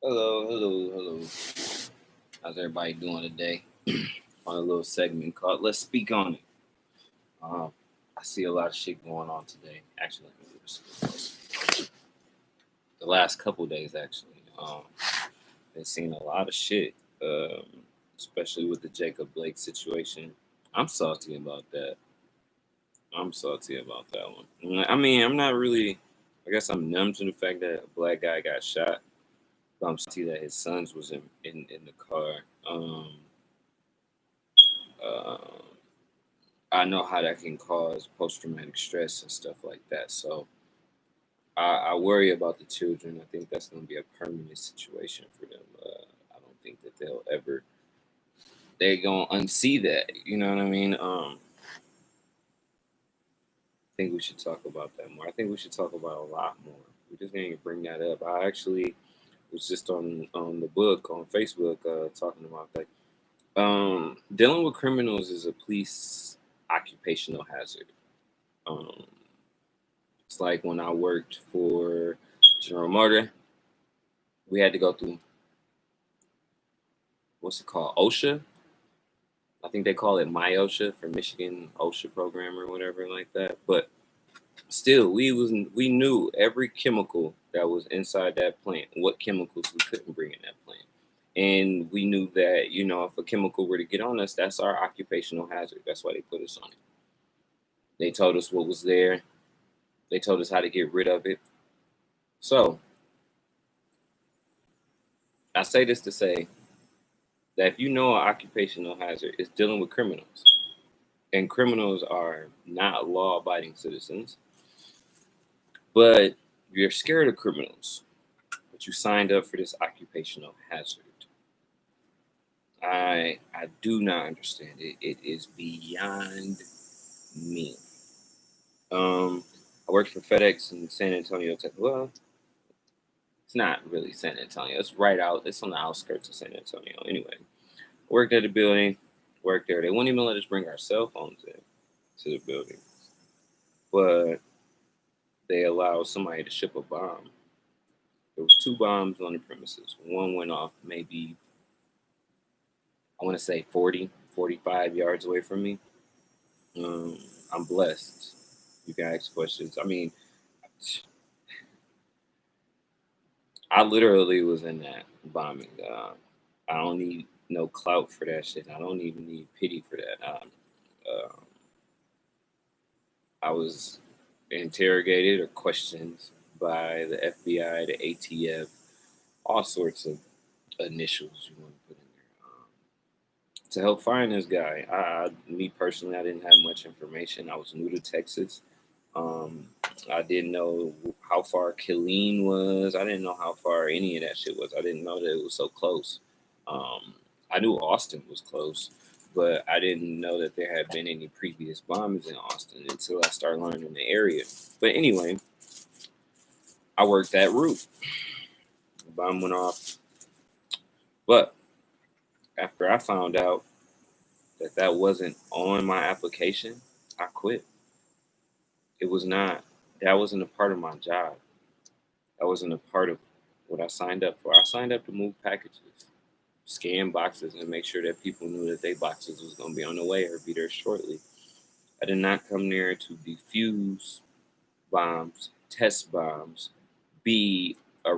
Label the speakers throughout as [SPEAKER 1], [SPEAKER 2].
[SPEAKER 1] Hello. How's everybody doing today? On a little segment called "Let's Speak on It." Um, I see a lot of shit going on today. Actually, let me move this. The last couple days, actually, been seeing a lot of shit, um, especially with the Jacob Blake situation. I'm salty about that. I'm salty about that one. I mean, I'm not really. I guess I'm numb to the fact that a black guy got shot. But I'm salty that his sons was in the car. Uh, I know how that can cause post traumatic stress and stuff like that. So I worry about the children. I think that's going to be a permanent situation for them. I don't think that they're going to unsee that. You know what I mean? I think we should talk about that more. I think we should talk about a lot more. We just need to bring that up. I actually was just on the book on Facebook talking about that. Dealing with criminals is a police occupational hazard. Um, It's like when I worked for General Motor, we had to go through what's it called, OSHA. I think they call it MyOSHA for Michigan OSHA program or whatever like that. But still, we knew every chemical that was inside that plant, what chemicals we couldn't bring in that plant, and we knew that if a chemical were to get on us, that's our occupational hazard. That's why they put us on it. They told us what was there. They told us how to get rid of it. So I say this to say that if you know an occupational hazard is dealing with criminals, and criminals are not law abiding citizens, but you're scared of criminals, but you signed up for this occupational hazard. I do not understand it. It is beyond me. I worked for FedEx in San Antonio, Texas. Well, it's not really San Antonio. It's right out. It's on the outskirts of San Antonio. Anyway, worked at the building. Worked there. They wouldn't even let us bring our cell phones in to the building, but they allowed somebody to ship a bomb. There was two bombs on the premises. One went off maybe, I want to say 40, 45 yards away from me. Um, I'm blessed. You can ask questions. I mean, I literally was in that bombing. I don't need no clout for that shit. I don't even need pity for that. Uh, I was interrogated or questioned by the FBI, the ATF, all sorts of initials you want to put in there to help find this guy. Me personally, I didn't have much information. I was new to Texas. Um, I didn't know how far Killeen was. I didn't know how far any of that shit was. I didn't know that it was so close. Um, I knew Austin was close, but I didn't know that there had been any previous bombings in Austin until I started learning the area. But anyway, I worked that route. The bomb went off, but after I found out that wasn't on my application, I quit. It was not. That wasn't a part of my job. That wasn't a part of what I signed up for. I signed up to move packages, scan boxes, and make sure that people knew that their boxes was going to be on the way or be there shortly. I did not come there to defuse bombs, test bombs, be a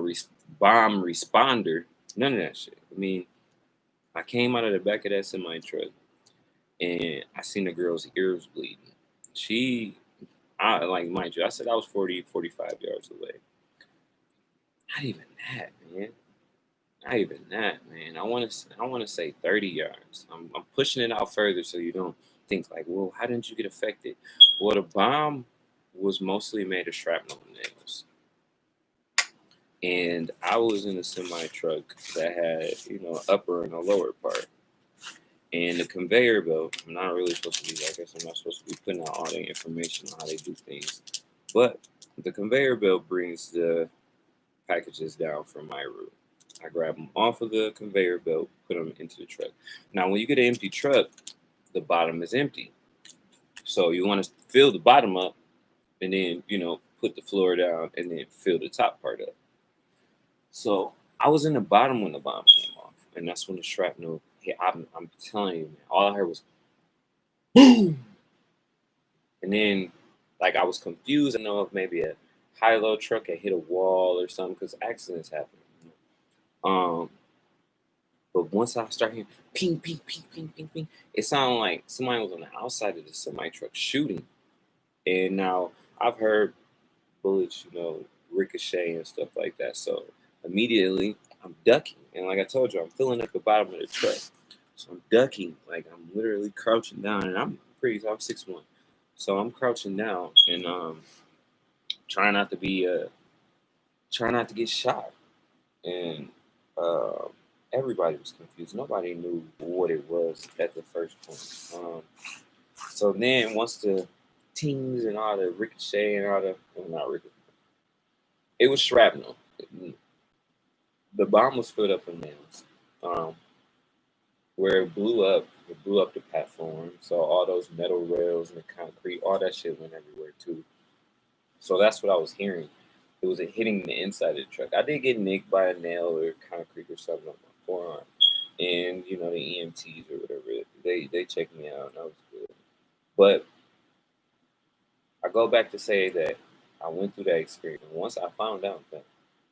[SPEAKER 1] bomb responder. None of that shit. I mean, I came out of the back of that semi truck and I seen the girl's ears bleeding. She, mind you, I said I was 40, 45 yards away. Not even that, man. Not even that, man. I want to say 30 yards. I'm pushing it out further so you don't think like, well, how didn't you get affected? Well, the bomb was mostly made of shrapnel nails, and I was in a semi truck that had upper and a lower part, and the conveyor belt. I'm not really supposed to be. I guess I'm not supposed to be putting out all the information on how they do things, but the conveyor belt brings the packages down from my route. I grab them off of the conveyor belt, put them into the truck. Now, when you get an empty truck, the bottom is empty. So you want to fill the bottom up and then, put the floor down and then fill the top part up. So I was in the bottom when the bomb came off, and that's when the shrapnel hit. I'm telling you, man, all I heard was boom, and then like I was confused. I know if maybe a high-low truck had hit a wall or something because accidents happen. Um, but once I started hearing ping, ping, ping, ping, ping, ping, it sounded like somebody was on the outside of the semi truck shooting. And now I've heard bullets, ricochet and stuff like that. So immediately I'm ducking. And like I told you, I'm filling up the bottom of the truck. So I'm ducking, like I'm literally crouching down, and I'm 6'1". So I'm crouching down and trying not to be trying not to get shot. And uh, everybody was confused. Nobody knew what it was at the first point. So then once the tings and all the ricochet and all the, well, not ricochet, it was shrapnel. The bomb was filled up with nails. Um, where it blew up the platform. So all those metal rails and the concrete, all that shit went everywhere too. So that's what I was hearing. It was hitting the inside of the truck. I did get nicked by a nail or concrete or something on my forearm. And the EMTs or whatever, they checked me out and that was good. But I go back to say that I went through that experience. And once I found out that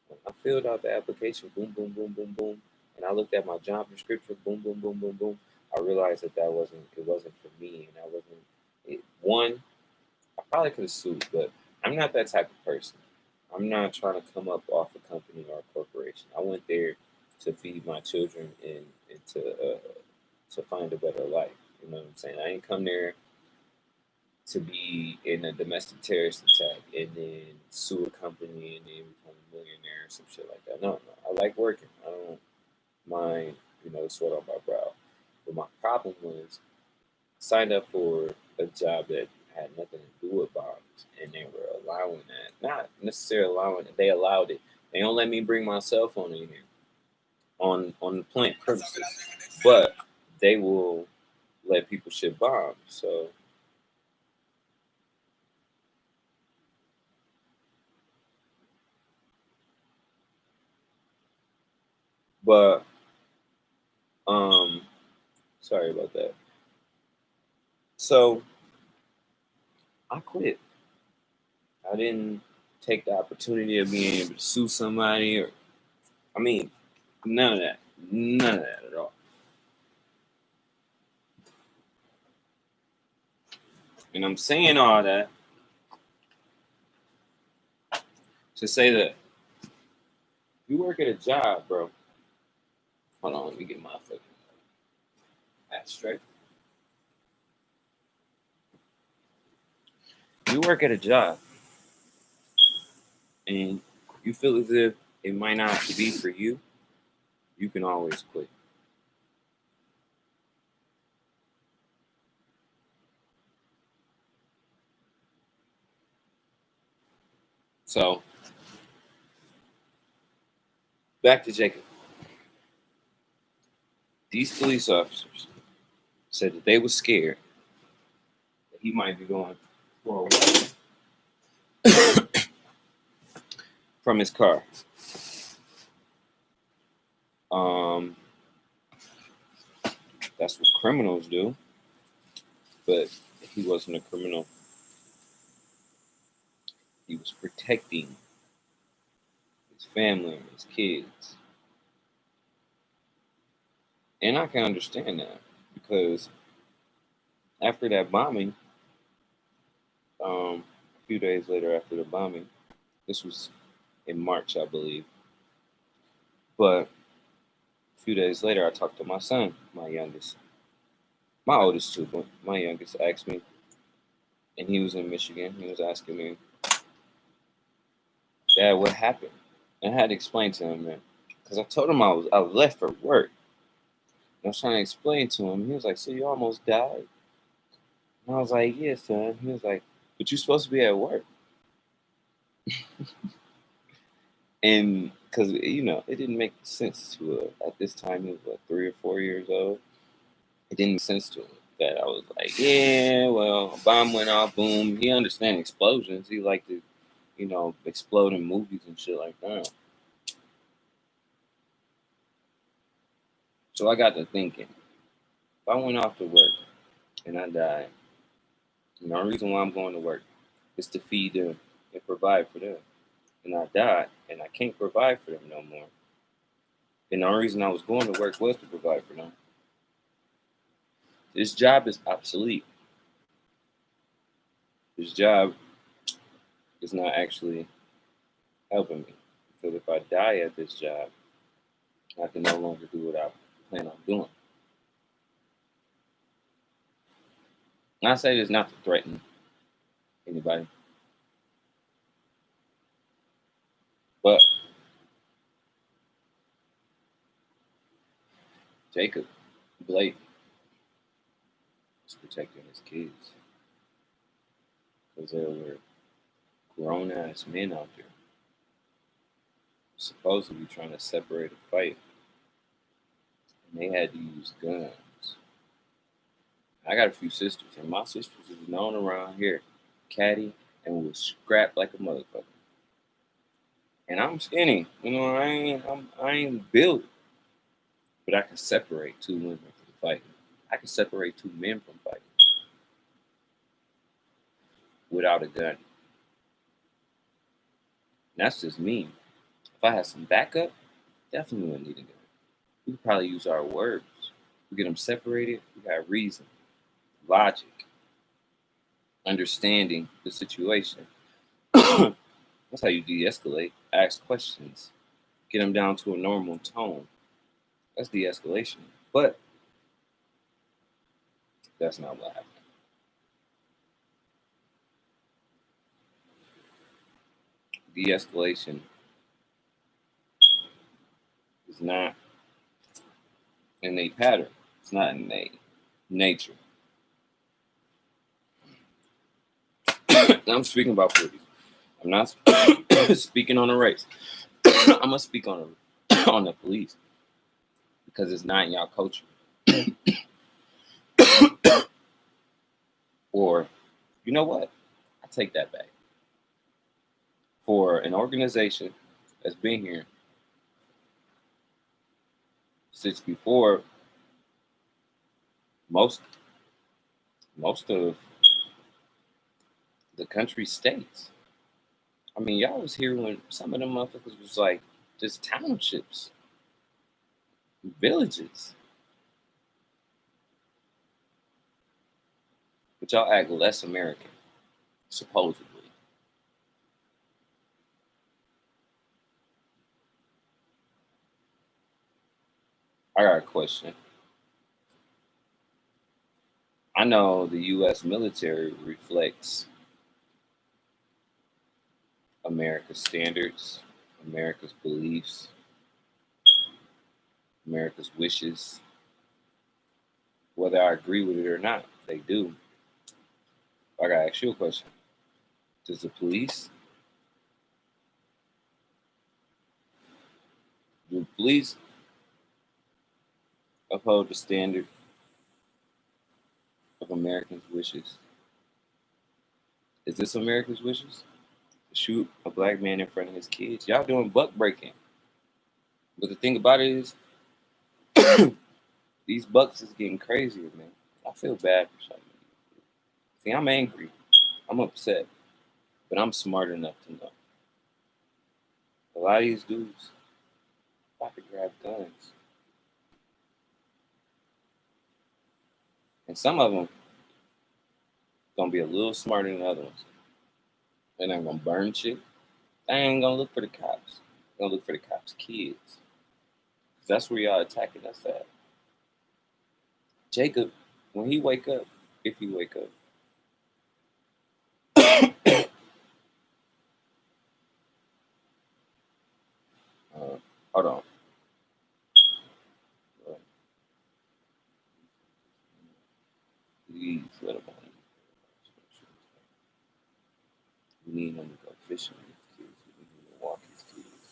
[SPEAKER 1] when I filled out the application, boom, boom, boom, boom, boom, and I looked at my job description, boom, boom, boom, boom, boom, I realized that it wasn't for me, and I wasn't. One, I probably could have sued, but I'm not that type of person. I'm not trying to come up off a company or a corporation. I went there to feed my children and to find a better life. You know what I'm saying? I didn't come there to be in a domestic terrorist attack and then sue a company and then become a millionaire or some shit like that. No, no. I like working. I don't mind, the sweat on my brow. But my problem was I signed up for a job that had nothing to do with bombs and they were allowing that. Not necessarily allowing it, they allowed it. They don't let me bring my cell phone in here on the plant premises. But they will let people ship bombs. So but um sorry about that. So I quit. I didn't take the opportunity of being able to sue somebody or I mean, none of that. None of that at all. And I'm saying all that to say that you work at a job, bro. Hold on, let me get my fucking hat straight. You work at a job and you feel as if it might not be for you, you can always quit. So back to Jacob. These police officers said that they were scared that he might be going for a walk from his car. Um, that's what criminals do, but he wasn't a criminal. He was protecting his family and his kids. And I can understand that because after that bombing, a few days later after the bombing, this was in March, I believe, but a few days later, I talked to my son, my youngest, my oldest too, but my youngest asked me, and he was in Michigan. He was asking me, Dad, what happened? And I had to explain to him, man, because I told him I left for work. And I was trying to explain to him. He was like, "So you almost died?" And I was like, "Yeah, son." He was like, "But you're supposed to be at work." And because it didn't make sense to at this time he was what 3 or 4 years old. It didn't make sense to him that I was like, yeah, well, a bomb went off, boom. He understand explosions. He liked to, explode in movies and shit like that. So I got to thinking, if I went off to work and I died, the only reason why I'm going to work is to feed them and provide for them. And I died and I can't provide for them no more. And the only reason I was going to work was to provide for them. This job is obsolete. This job is not actually helping me. Because if I die at this job, I can no longer do what I plan on doing. And I say this not to threaten anybody, but Jacob Blake was protecting his kids because there were grown ass men out there supposedly trying to separate a fight, and they had to use guns. I got a few sisters, and my sisters is known around here, catty, and will scrap like a motherfucker. And I'm skinny, I ain't built, but I can separate two women from fighting. I can separate two men from fighting without a gun. And that's just me. If I had some backup, definitely wouldn't need a gun. We could probably use our words. We get them separated. We got reason, logic, understanding the situation. That's how you de-escalate. Ask questions. Get them down to a normal tone. That's de-escalation. But that's not what happened. De-escalation is not in a pattern. It's not in a nature. I'm speaking about 40s. I'm not speaking on a race. I'm gonna speak on on the police because it's not in y'all culture. Or, you know what? I take that back. For an organization that's been here since before most of the country states. I mean, y'all was here when some of them motherfuckers was like just townships, villages. But y'all act less American, supposedly. I got a question. I know the U.S. military reflects America's standards, America's beliefs, America's wishes. Whether I agree with it or not, they do. I gotta ask you a question. Does the police, do police uphold the standard of Americans' wishes? Is this America's wishes? To shoot a black man in front of his kids? Y'all doing buck breaking. But the thing about it is, these bucks is getting crazier, man. I feel bad for some. See, I'm angry. I'm upset. But I'm smart enough to know. A lot of these dudes about to grab guns. And some of them gonna be a little smarter than other ones. They're not gonna burn shit. They ain't gonna look for the cops. They're gonna look for the cops' kids. 'Cause that's where y'all attacking us at. Jacob, when he wake up, if he wake up, hold on. Please let him on. We need him to go fishing with his kids. We need him to walk his kids.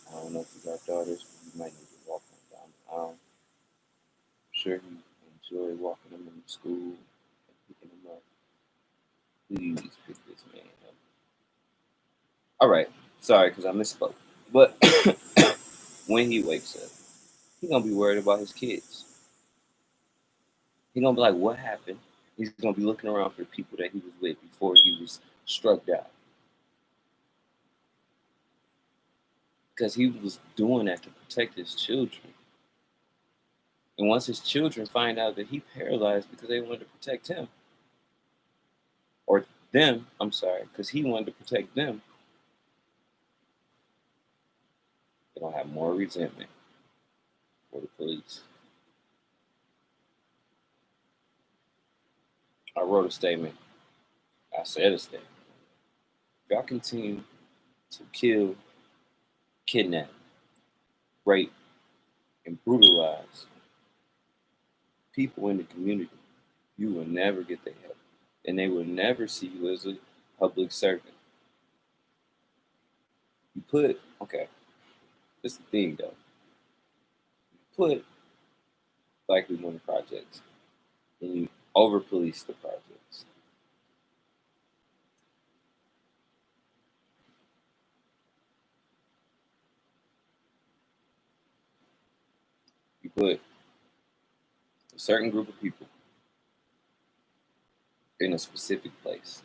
[SPEAKER 1] I don't know if you got daughters, but you might need to walk them down the aisle. I'm sure he enjoy walking them in school and picking them up. Please pick this man up. All right. Sorry, because I misspoke. But when he wakes up, He's gonna be worried about his kids. He's gonna be like, what happened? He's gonna be looking around for the people that he was with before he was struck down. Because he was doing that to protect his children. And once his children find out that he paralyzed because they wanted to protect him, or them, I'm sorry, because he wanted to protect them, they're gonna have more resentment for the police. I wrote a statement. I said a statement. If y'all continue to kill, kidnap, rape, and brutalize people in the community, you will never get the help. And they will never see you as a public servant. You put, okay, this is the thing though. You put Black people in the projects and you over police the projects. You put a certain group of people in a specific place,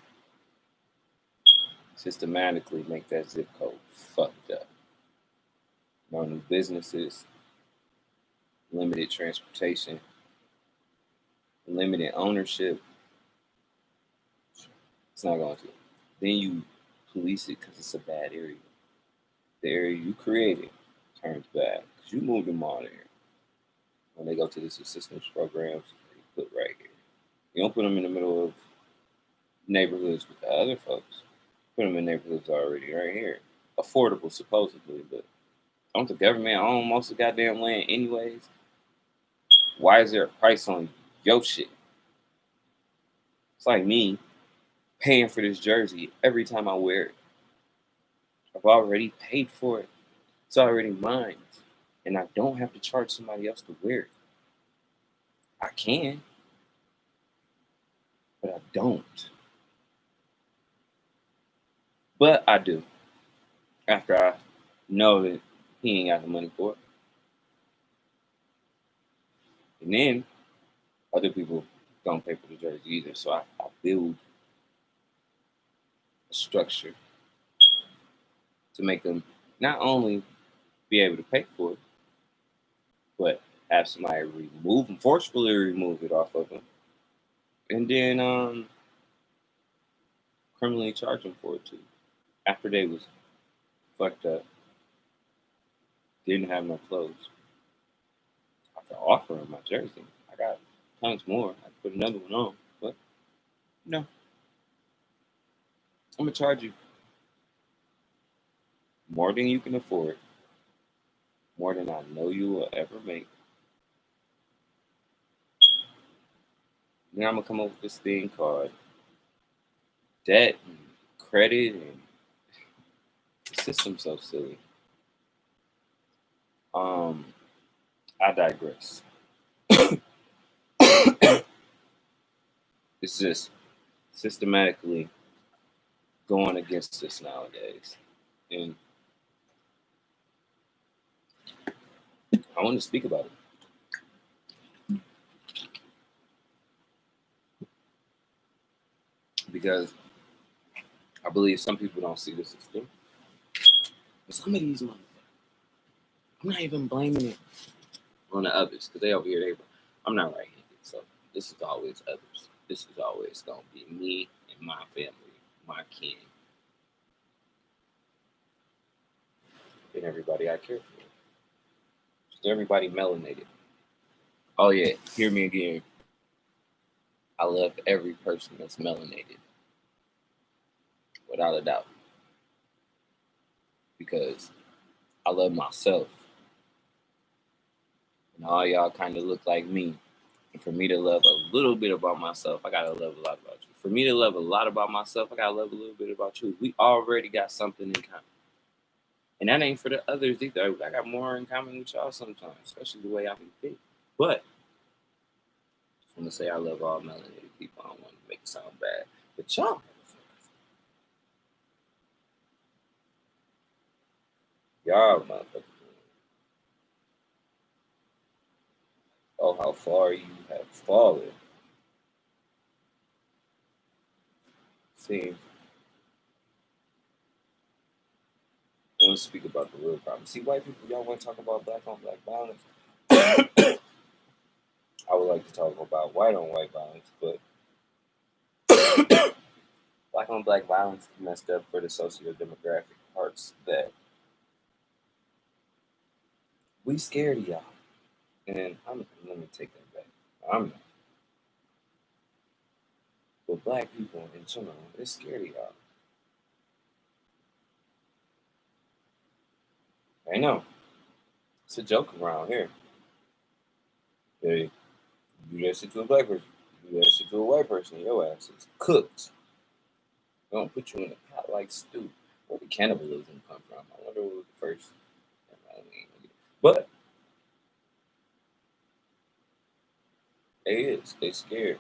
[SPEAKER 1] systematically make that zip code fucked up. No new businesses, limited transportation, limited ownership. It's not going to. Then you police it because it's a bad area. The area you created turns bad because you moved them all there. When they go to this assistance programs, they put right here. You don't put them in the middle of neighborhoods with the other folks. Put them in neighborhoods already right here. Affordable, supposedly, but don't the government own most of the goddamn land anyways? Why is there a price on your shit? It's like me paying for this jersey every time I wear it. I've already paid for it. It's already mine. And I don't have to charge somebody else to wear it. I can, but I don't. But I do. After I know that he ain't got the money for it. And then other people don't pay for the jersey either. So I build a structure to make them not only be able to pay for it, but have somebody remove them, forcefully remove it off of them, and then criminally charge them for it too. After they was fucked up, didn't have no clothes. I could offer them my jersey. I got tons more. I could put another one on, but no, I'm gonna charge you more than you can afford, more than I know you will ever make. Then I'm gonna come up with this thing called debt and credit, and the system's so silly. Um, I digress. It's just systematically going against us nowadays, and I want to speak about it because I believe some people don't see this as thing. But some of these motherfuckers, I'm not even blaming it on the others because they over here. I'm not right-handed, so this is always others. This is always gonna be me and my family, my kin, and everybody I care for. Just everybody melanated. Oh yeah, hear me again. I love every person that's melanated, without a doubt, because I love myself, and all y'all kind of look like me. And for me to love a little bit about myself, I gotta love a lot about you. For me to love a lot about myself, I gotta love a little bit about you. We already got something in common. And that ain't for the others either. I got more in common with y'all sometimes, especially the way I can think. But I just want to say I love all melanated people. I don't want to make it sound bad. But y'all motherfuckers, far you have fallen. See, I want to speak about the real problem. See, white people, y'all want to talk about black on black violence? I would like to talk about white on white violence, but black on black violence is messed up for the socio-demographic parts that we scared of y'all. And let me take that back. I'm not. But black people in general, they're scared of y'all. I know. It's a joke around here. They do that shit to a black person, do that shit to a white person, your ass is cooked. They don't put you in a pot like stew. Where did cannibalism come from? I wonder what was the first. But they scared.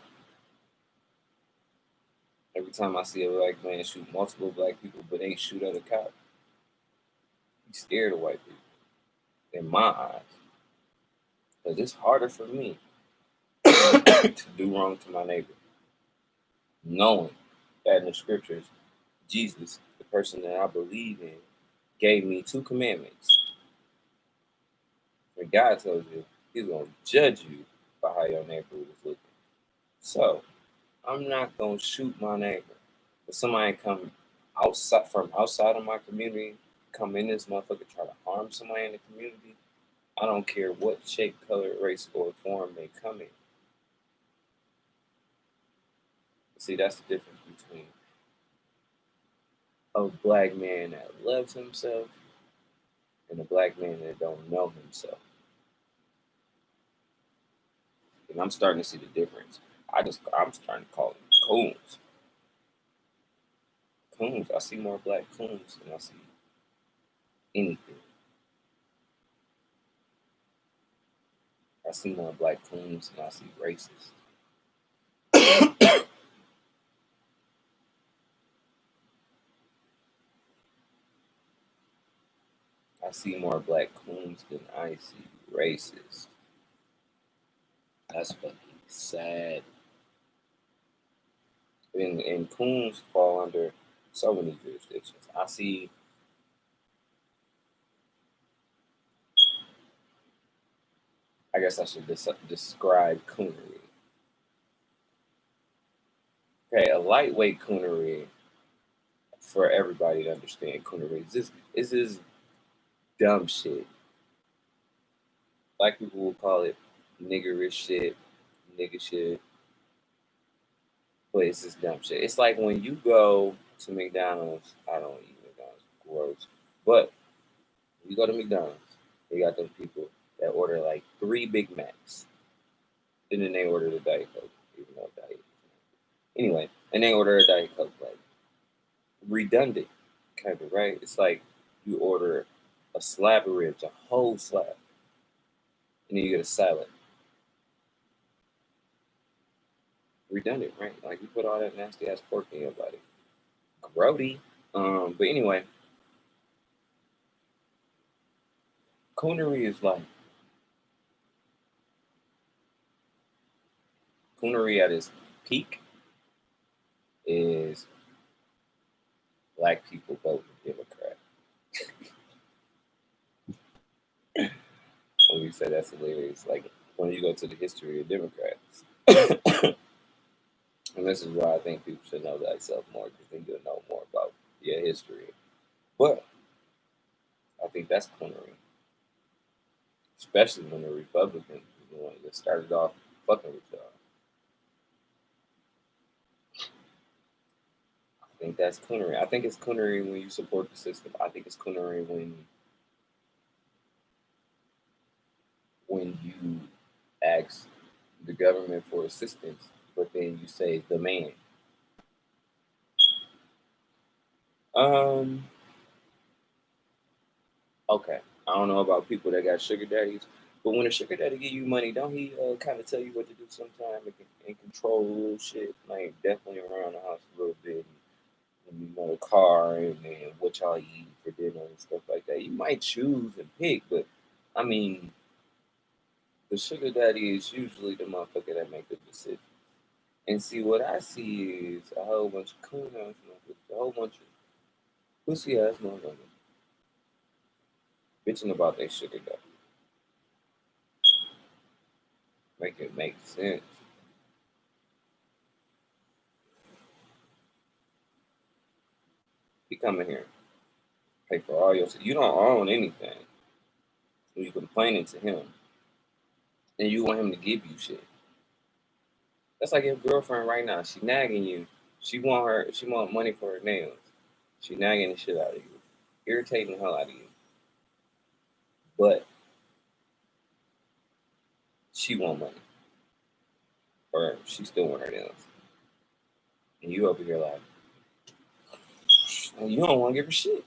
[SPEAKER 1] Every time I see a black man shoot multiple black people but ain't shoot at a cop, he's scared of white people. In my eyes. Because it's harder for me to do wrong to my neighbor. Knowing that in the scriptures, Jesus, the person that I believe in, gave me 2 commandments. And God told you he's going to judge you by how your neighbor was looking. So, I'm not going to shoot my neighbor. If somebody come from outside of my community, come in this motherfucker, try to harm somebody in the community, I don't care what shape, color, race, or form they come in. See, that's the difference between a black man that loves himself and a black man that don't know himself. And I'm starting to see the difference. I'm starting to call them coons. Coons. I see more black coons than I see anything. I see more black coons than I see racists. I see more black coons than I see racists. That's fucking sad. And coons fall under so many jurisdictions. I guess I should describe coonery. Okay, a lightweight coonery for everybody to understand coonery is this dumb shit. Black people will call it niggerish shit, nigga shit. But it's this dumb shit. It's like when you go to McDonald's, I don't eat McDonald's, gross. But when you go to McDonald's, they got them people that order like 3 Big Macs. And then they order the Diet Coke, even though Diet. Anyway, and they order a Diet Coke, like redundant, kind of, right? It's like you order a slab of ribs, a whole slab, and then you get a salad. Redundant, right? Like you put all that nasty ass pork in your body. Grody. But anyway, coonery is like coonery at its peak is black people voting Democrat. When we say that's hilarious, like when you go to the history of Democrats. And this is why I think people should know thyself more, because then you'll know more about your history. But I think that's coonery. Especially when the Republicans were the ones that started off fucking with y'all. I think that's coonery. I think it's coonery when you support the system. I think it's coonery when you ask the government for assistance, but then you say the man. Okay. I don't know about people that got sugar daddies, but when a sugar daddy give you money, don't he kind of tell you what to do sometimes and control a little shit? Like definitely around the house a little bit, and you know, the car and what y'all eat for dinner and stuff like that. You might choose and pick, but I mean, The sugar daddy is usually the motherfucker that make the decision. And see, what I see is a whole bunch of coon ass motherfuckers, a whole bunch of pussy ass motherfuckers bitching about their sugar daddy. Make it make sense. He coming here, pay for all your shit. You don't own anything. You complaining to him, and you want him to give you shit. That's like your girlfriend right now. She nagging you. She want money for her nails. She nagging the shit out of you, irritating the hell out of you. But she want money, or she still want her nails, and you over here like, you don't want to give her shit.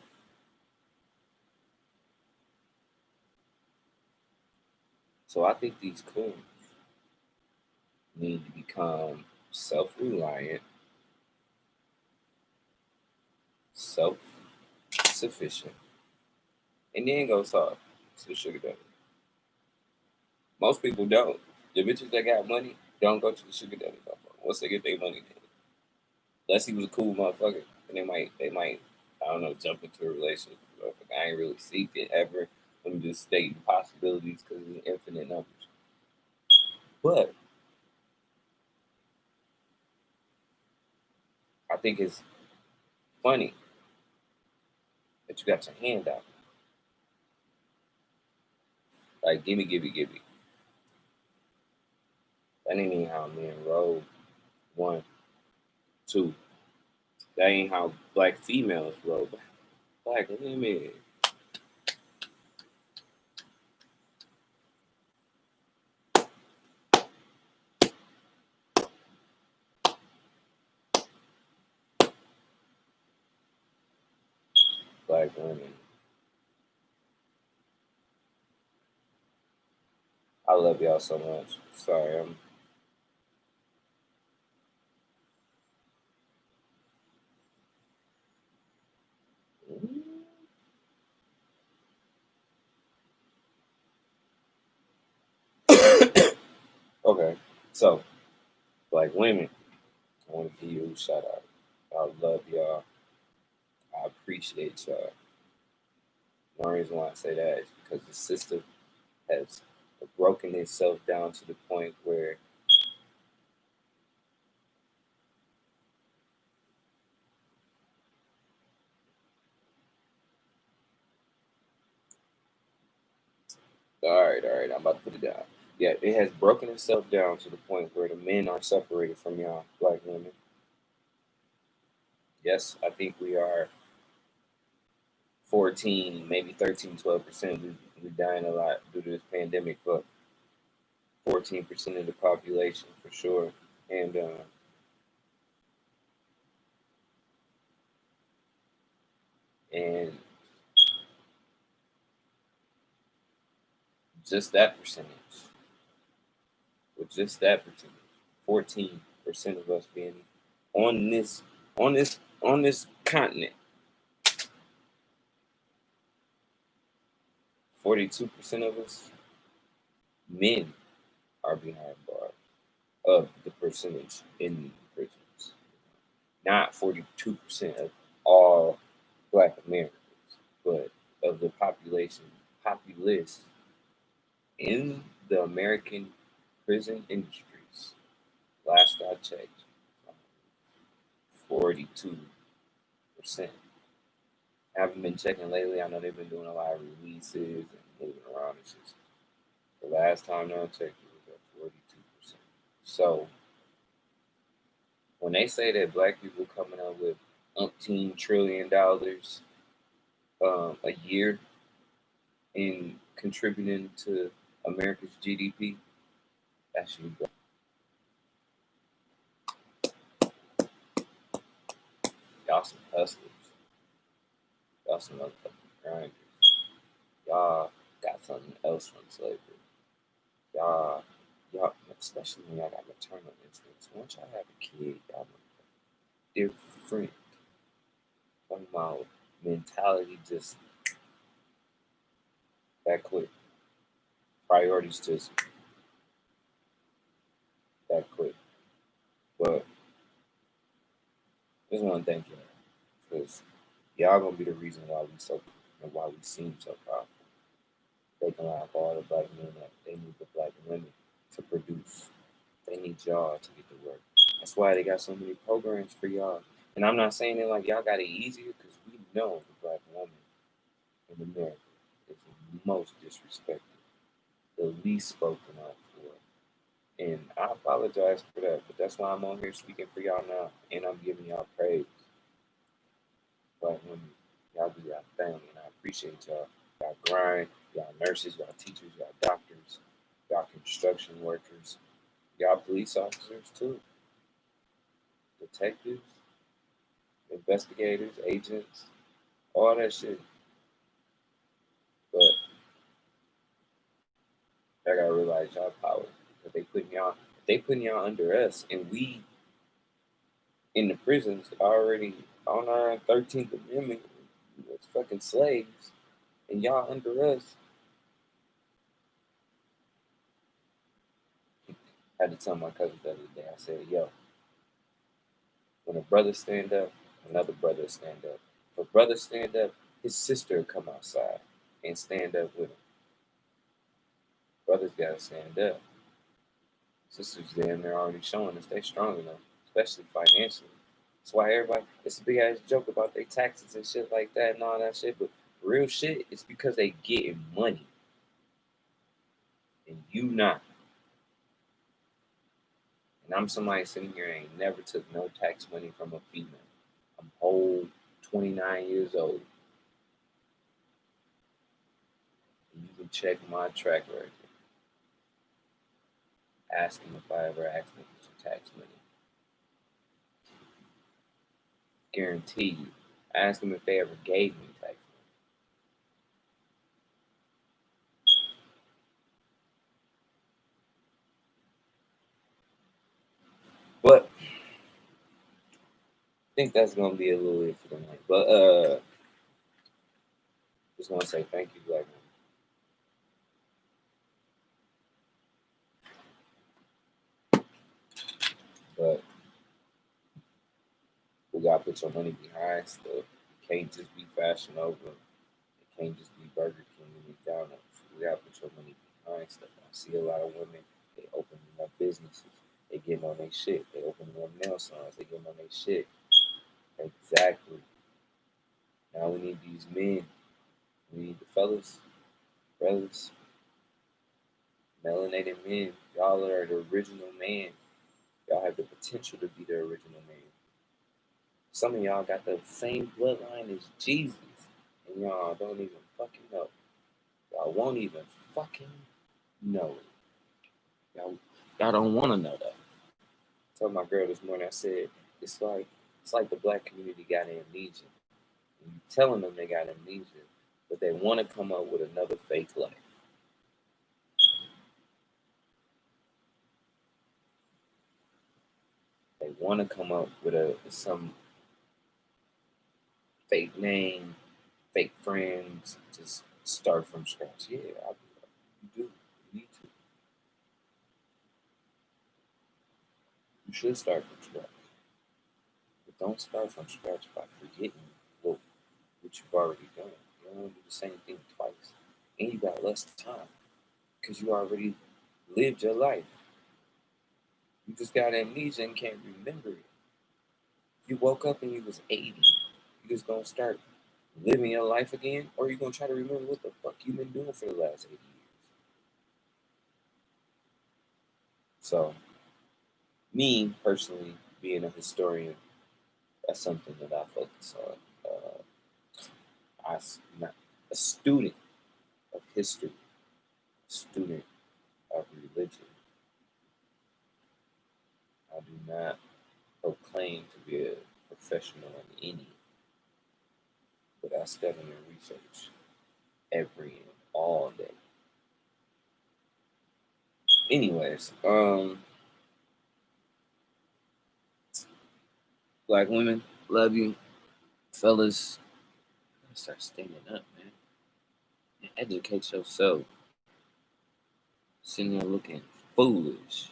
[SPEAKER 1] So I think these coons need to become self-reliant, self-sufficient, and then go talk to the sugar daddy. Most people don't. The bitches that got money don't go to the sugar daddy no more. Once they get their money, unless he was a cool motherfucker, and they might, I don't know, jump into a relationship. I ain't really seeked it ever. Let me just state the possibilities because it's infinite numbers. But I think it's funny that you got your hand out. Like, gimme, gimme, gimme. That ain't even how men roll. One, two. That ain't how black females roll. Black women. Black women. I love y'all so much. Sorry, I'm. Okay, so black women, I want to give you a shout out. I love y'all. I appreciate y'all. One reason why I say that is because the system has broken itself down to the point where all right, I'm about to put it down. Yeah, it has broken itself down to the point where the men are separated from y'all, black women. Yes, I think we are 14, maybe 13, 12%. We're dying a lot due to this pandemic, but 14% of the population for sure. And just that percentage, with just that percentage, 14% of us being on this on this continent, 42% of us men are behind bars of the percentage in prisons. Not 42% of all black Americans, but of the populace in the American prison industries. Last I checked, 42%. I haven't been checking lately. I know they've been doing a lot of releases and moving around and shit. The last time I checked, it was at 42%. So when they say that black people coming up with umpteen $1 trillion a year in contributing to America's GDP, that should be. Y'all some hustlers. Y'all some motherfucking grinders. Y'all got something else from slavery. Y'all, especially when y'all got maternal instincts. Once y'all have a kid, y'all different. Talking about mentality just that quick. Priorities just that quick. But just want to thank y'all because y'all gonna be the reason why we so and why we seem so powerful. They can line up all the black men that they need the black women to produce. They need y'all to get to work. That's why they got so many programs for y'all. And I'm not saying it like y'all got it easier because we know the black woman in America is the most disrespected, the least spoken of for. And I apologize for that, but that's why I'm on here speaking for y'all now. And I'm giving y'all praise. Black women, y'all do y'all thing, and I appreciate y'all. Y'all grind, y'all nurses, y'all teachers, y'all doctors, y'all construction workers, y'all police officers too, detectives, investigators, agents, all that shit. But I gotta realize y'all power because they putting y'all under us, and we in the prisons already on our 13th Amendment was fucking slaves, and y'all under us. I had to tell my cousin the other day. I said, "Yo, when a brother stand up, another brother stand up. If a brother stand up, his sister will come outside and stand up with him. Brothers gotta stand up. Sisters damn they're already showing us they strong enough, especially financially. That's why everybody it's a big ass joke about their taxes and shit like that and all that shit, but real shit is because they getting money and you not. And I'm somebody sitting here ain't never took no tax money from a female. I'm whole 29 years old. And you can check my track record. Ask him if I ever asked him for some tax money. Guarantee you. Ask them if they ever gave me tax money. But I think that's gonna be a little it for tonight. But just wanna say thank you, Black man. But we gotta put your money behind stuff. It can't just be Fashion Nova. It can't just be Burger King and McDonald's. We gotta put your money behind stuff. I see a lot of women, they opening up businesses. They getting on their shit. They opening up nail salons. They getting on their shit. Exactly. Now we need these men. We need the fellas, brothers, melanated men. Y'all are the original man. Y'all have the potential to be the original man. Some of y'all got the same bloodline as Jesus, and y'all don't even fucking know. Y'all won't even fucking know it. Y'all don't want to know that. I told my girl this morning. I said it's like the black community got amnesia. And you telling them they got amnesia, but they want to come up with another fake life. They want to come up with some fake name, fake friends, just start from scratch. Yeah, you do. You need to. You should start from scratch. But don't start from scratch by forgetting what, what you've already done. You don't want to do the same thing twice. And you got less time because you already lived your life. You just got amnesia and can't remember it. If you woke up and you was 80, you just gonna start living your life again, or you gonna try to remember what the fuck you been doing for the last 80 years. So, me personally, being a historian, that's something that I focus on. I'm not a student of history, a student of religion. I do not proclaim to be a professional in any, but I study and research every and all day. Anyways, black women, love you, fellas. Start standing up, man. And educate yourself. Sitting there looking foolish.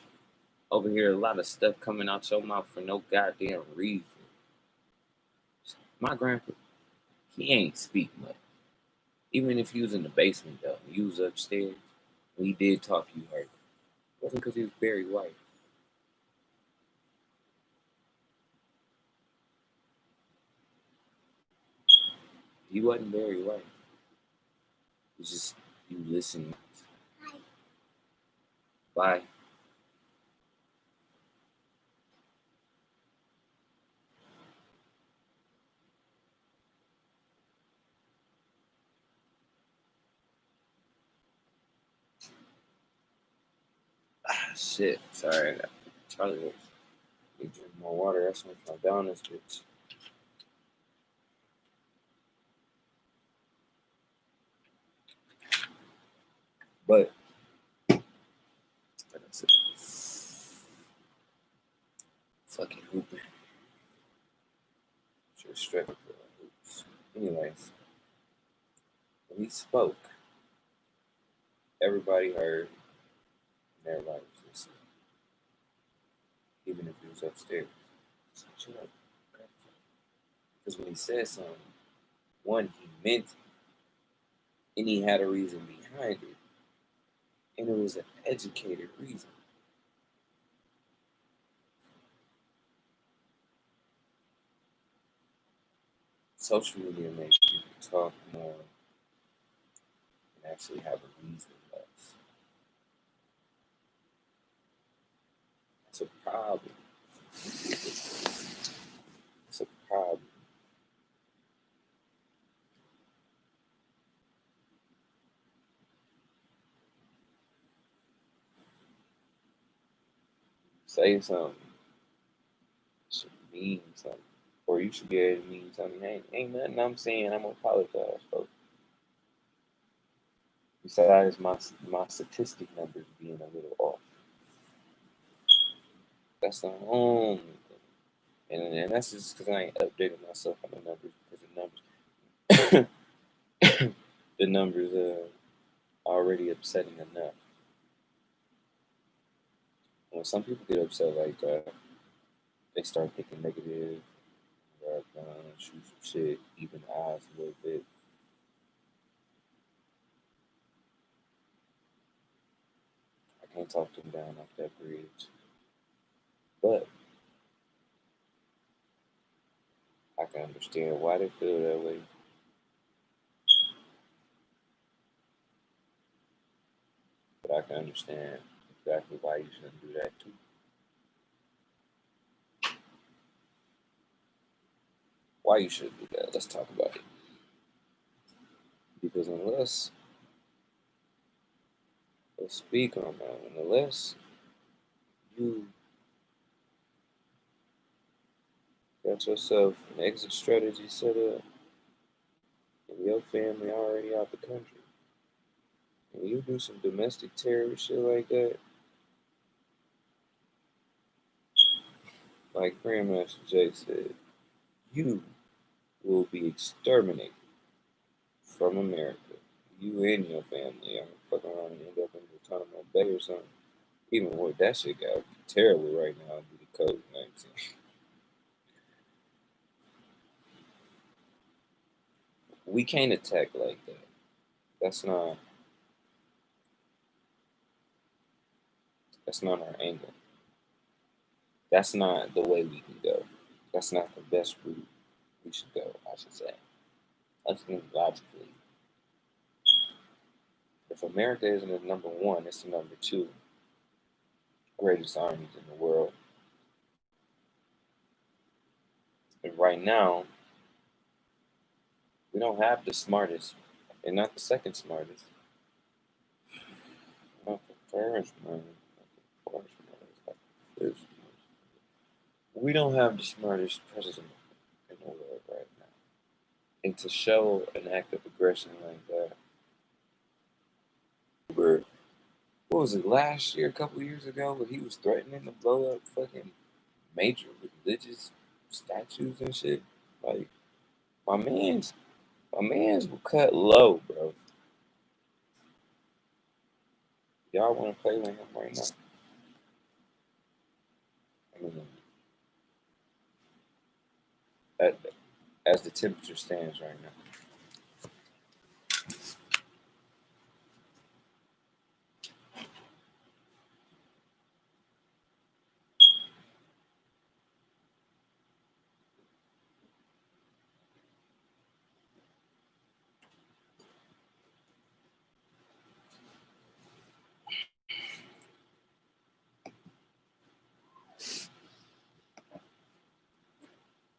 [SPEAKER 1] Over here, a lot of stuff coming out your mouth for no goddamn reason. My grandpa, he ain't speak much. Even if he was in the basement though, he was upstairs. When he did talk, you heard it. It wasn't because he was Barry White. He wasn't Barry White. It was just you listening. Bye. Ah, shit. Sorry, I got Charlie horse. Need to drink more water. That's when I'm down this bitch. But like I said, fucking hooping. Just stripping for the hoops. Anyways, when he spoke, everybody heard and everybody was listening. Even if he was upstairs. So shut up. Because when he said something, one, he meant it, and he had a reason behind it, and it was an educated reason. Social media makes people talk more and actually have a reason less. It's a problem. It's a problem. Say something. It should mean something. Or you should be able to mean something. Ain't nothing I'm saying. I'm gonna apologize, folks. Besides my statistic numbers being a little off. That's the only thing. And that's just because I ain't updated myself on the numbers because the numbers the numbers are already upsetting enough. When some people get upset like that, they start thinking negative, grab guns, shoot some shit, even the odds a little bit. I can't talk them down off that bridge. But I can understand why they feel that way. But I can understand exactly why you shouldn't do that too. Why you shouldn't do that? Let's talk about it. Because unless let's speak on that, unless you got yourself an exit strategy set up and your family already out the country, and you do some domestic terrorist shit like that, like Grandmaster Jay said, you will be exterminated from America. You and your family are fucking around and end up in Guantanamo Bay or something. Even worse, that shit got terrible right now due to COVID-19. We can't attack like that. That's not that's not our angle. That's not the way we can go. That's not the best route we should go, I should say. Let's think logically. If America isn't the number one, it's the number two greatest armies in the world. And right now, we don't have the smartest, and not the second smartest, not the third smartest, not the fourth smartest, not the fifth smartest. We don't have the smartest president in the world right now. And to show an act of aggression like that, where what was it last year, a couple years ago, where he was threatening to blow up fucking major religious statues and shit. Like my man's my man's will cut low, bro. Y'all want to play with him right now? I mean, at, as the temperature stands right now.